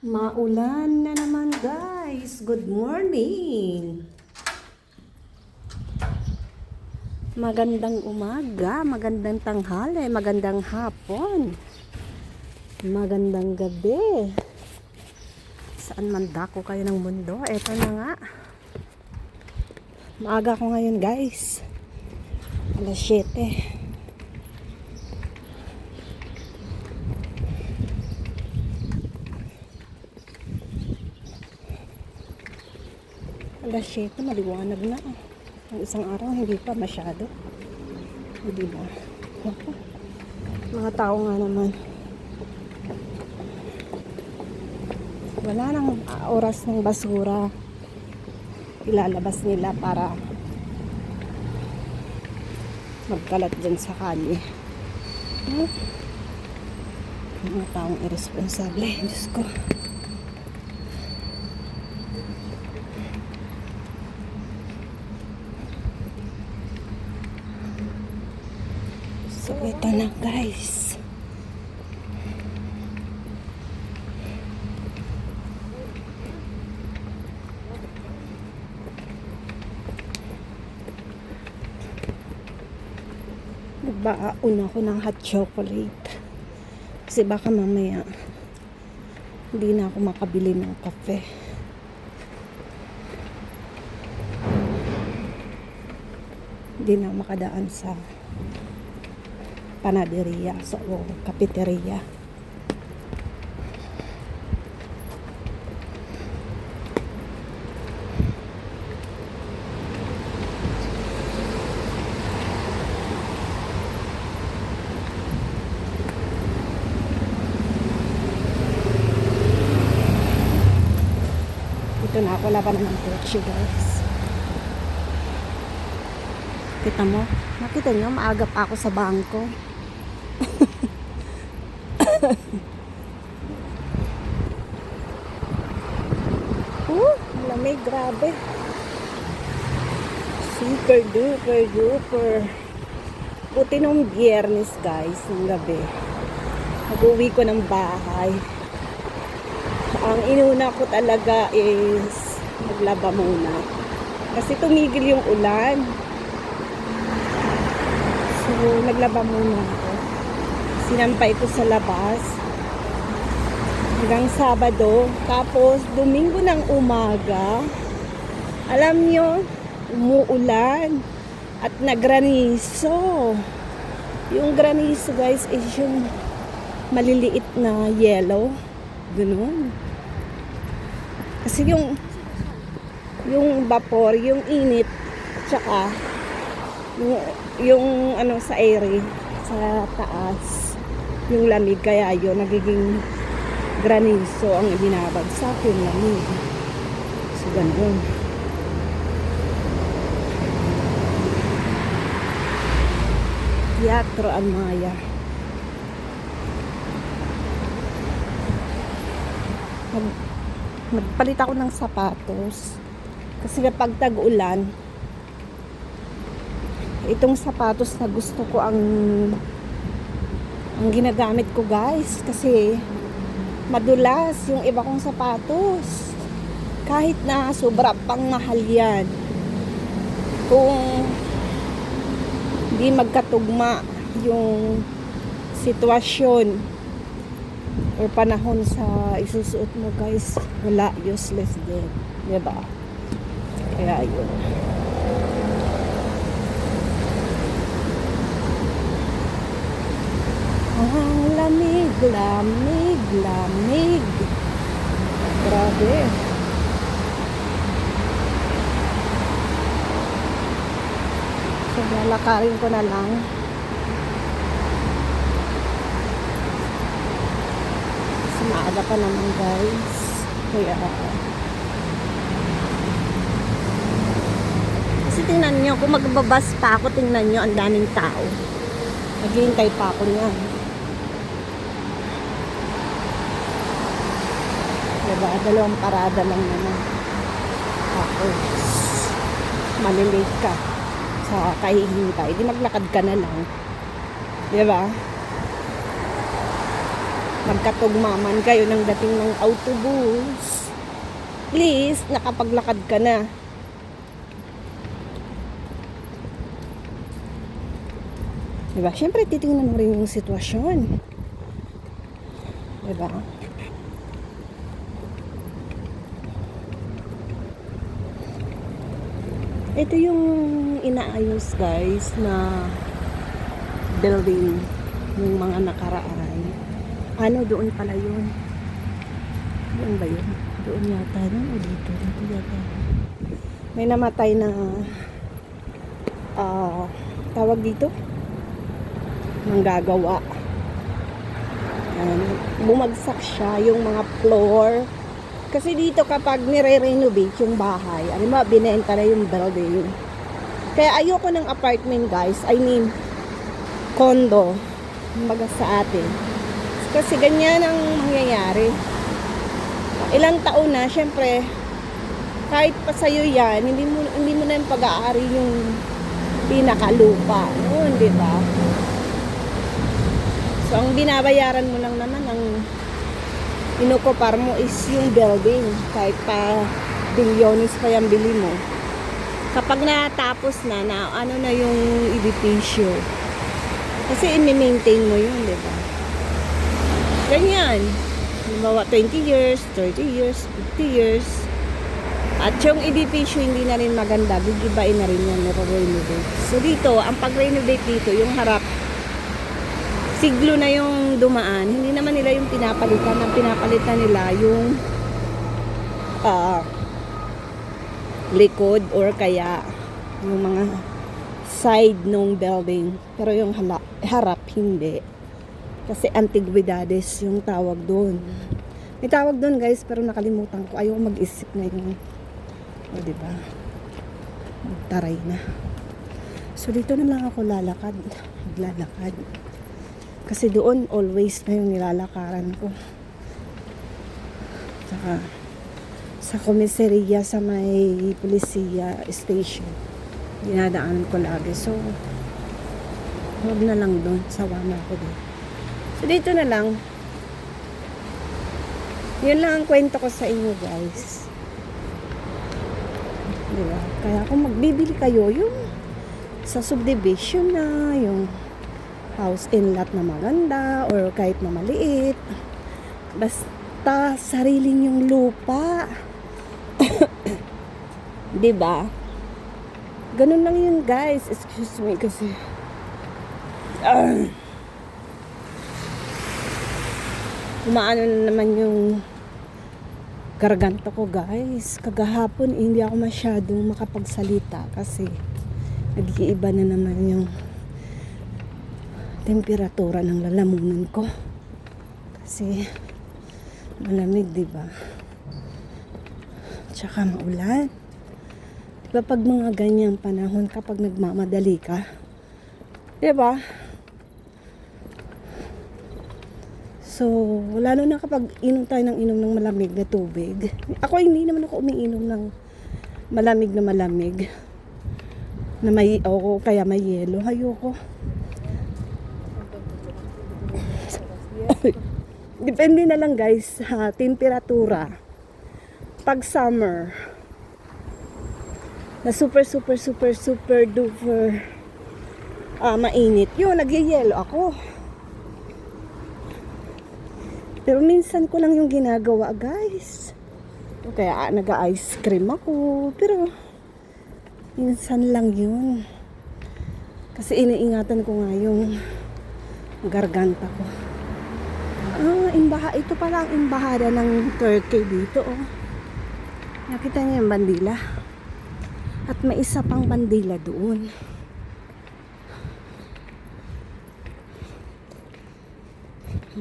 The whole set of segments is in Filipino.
Maulan na naman guys. Good morning. Magandang umaga, magandang tanghali, magandang hapon, magandang gabi. Saan man dako kayo ng mundo? Eto na nga. Maaga ko ngayon guys. Alas 7. Alas 7, maliwanag na. Ang isang araw, hindi pa masyado. Hindi ba? Naku. Mga tao nga naman. Wala nang oras ng basura. Ilalabas nila para magkalat dyan sa kalye. Mga taong irresponsible. Diyos ko. So, ito na guys. Nagbaon ako ng hot chocolate. Kasi baka mamaya hindi na ako makabili ng kape. Hindi na makadaan sa panaderia o kafeteria. Ito na ako, laban ng kotse guys. Kita mo? Nakita nyo, maaga pa ako sa bangko. Lamig, grabe. Super duper duper. Buti nung Biyernes guys, ng gabi. Mag-uwi ko ng bahay. Ang inuna ko talaga is maglaba muna. Kasi tumigil yung ulan. So, naglaba muna ako. Sinampay ko sa labas. Hanggang Sabado. Tapos, Domingo ng umaga. Alam nyo, umuulan. At nagraniso. Yung graniso guys is yung maliliit na yellow. Ganun. Kasi yung vapor, yung init, tsaka yung ano sa air, sa taas, yung lamig, kaya yun nagiging granizo ang binabagsak yung lamig. So ganun. Teatro Almaya. Nagpalit ako ng sapatos kasi kapag tag-ulan, itong sapatos na gusto ko ang ginagamit ko guys, kasi madulas yung iba kong sapatos kahit na sobra pang mahal yan. Kung hindi magkatugma yung sitwasyon or panahon sa isusuot mo guys, wala, useless din, diba? Kaya yun. Ang lamig, lamig, lamig. Grabe. So lalakarin ko na lang. Maaga pa naman guys, kaya kasi tingnan nyo, kung magbabas pa ako, tingnan nyo, ang daming tao, naghihintay pa ako niyan, diba, 2 parada lang naman, tapos malilate ka sa kahihintay, di maglakad ka na lang, diba? magkatugmaman kayo ng dating ng autobus, please, nakapaglakad ka na. Diba? Siyempre, titingnan mo rin yung sitwasyon. Diba? Ito yung inaayos, guys, na building yung mga nakaraan. Ano, doon pala yun. Doon ba yun? Doon yata. Doon o dito? Dito yata. May namatay na tawag dito? Manggagawa. Bumagsak siya yung mga floor. Kasi dito kapag nire-renovate yung bahay, ano ba, binenta na yung building. Kaya ayoko ng apartment, guys. I mean, condo. Kumbaga sa atin. Kasi ganyan ang mangyayari. Ilang taon na, syempre, kahit pa sa'yo yan, hindi mo na yung pag-aari yung pinakalupa. Noon, di ba? So, ang binabayaran mo lang naman, ang inukupar mo is yung building. Kahit pa bilyones pa yung bili mo. Kapag natapos na, ano na yung edipisyo. Kasi i-maintain mo yun, di ba? Ganyan. Halimbawa, 20 years, 30 years, 50 years. At yung edipisyo hindi na rin maganda, gigibain na rin yan, nire-renovate. So dito, ang pag-renovate dito, yung harap, siglo na yung dumaan. Hindi naman nila yung pinapalitan. Ang pinapalitan nila yung likod or kaya yung mga side ng building. Pero yung harap, hindi. Kasi antigüedades yung tawag doon. May tawag doon, guys, pero nakalimutan ko. Ayaw mag-isip na yung, o, diba? Magtaray na. So, dito na lang ako lalakad. Maglalakad. Kasi doon, always na yung nilalakaran ko. Saka, sa komiseriya, sa may polisiya station. Dinadaanan ko lagi. So, huwag na lang doon. Sawa na ako doon. So, dito na lang. Yun lang ang kwento ko sa inyo, guys. Diba? Kaya kung magbibili kayo, yung sa subdivision na, yung house in lot na maganda, or kahit na maliit, basta sariling yung lupa. Diba? Ganun lang yun, guys. Excuse me, kasi umaano na naman yung garganta ko, guys. Kagahapon, hindi ako masyadong makapagsalita kasi nag-iiba na naman yung temperatura ng lalamunan ko. Kasi malamig, diba? Tsaka maulan. Diba pag mga ganyang panahon, kapag nagmamadali ka, diba? So, lalo na kapag inom tayo ng malamig na tubig. Ako, hindi naman ako umiinom ng malamig na may, o kaya may yelo. Ayoko. Depende na lang, guys, sa temperatura. Pag summer, na super duper mainit, yun, nagyayelo ako. Pero minsan ko lang yung ginagawa, guys. Kaya nag-ice cream ako. Pero minsan lang yun. Kasi iniingatan ko nga yung garganta ko. Ito pala ang imbahada ng Turkey dito, oh. Nakita niyo yung bandila. At may isa pang bandila doon.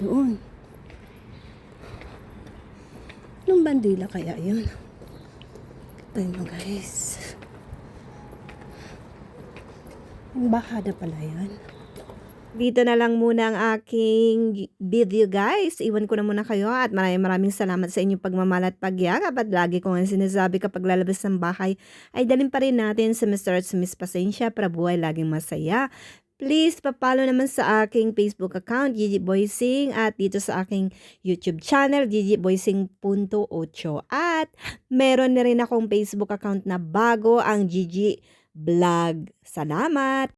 Doon. Anong bandila kaya yun? Kita nyo, guys. Embahada pala yan. Dito na lang muna ang aking video, guys. Iwan ko na muna kayo at maraming salamat sa inyong pagmamahal at pagyakap. At lagi ko nga sinasabi kapag lalabas ng bahay ay dalhin pa rin natin sa Mr. at Miss Pasensya para buhay laging masaya. please papalo naman sa aking Facebook account, Gigi Boysing, at dito sa aking YouTube channel, gigiboysing.8. At meron na rin akong Facebook account na bago, ang Gigi Vlog. Salamat!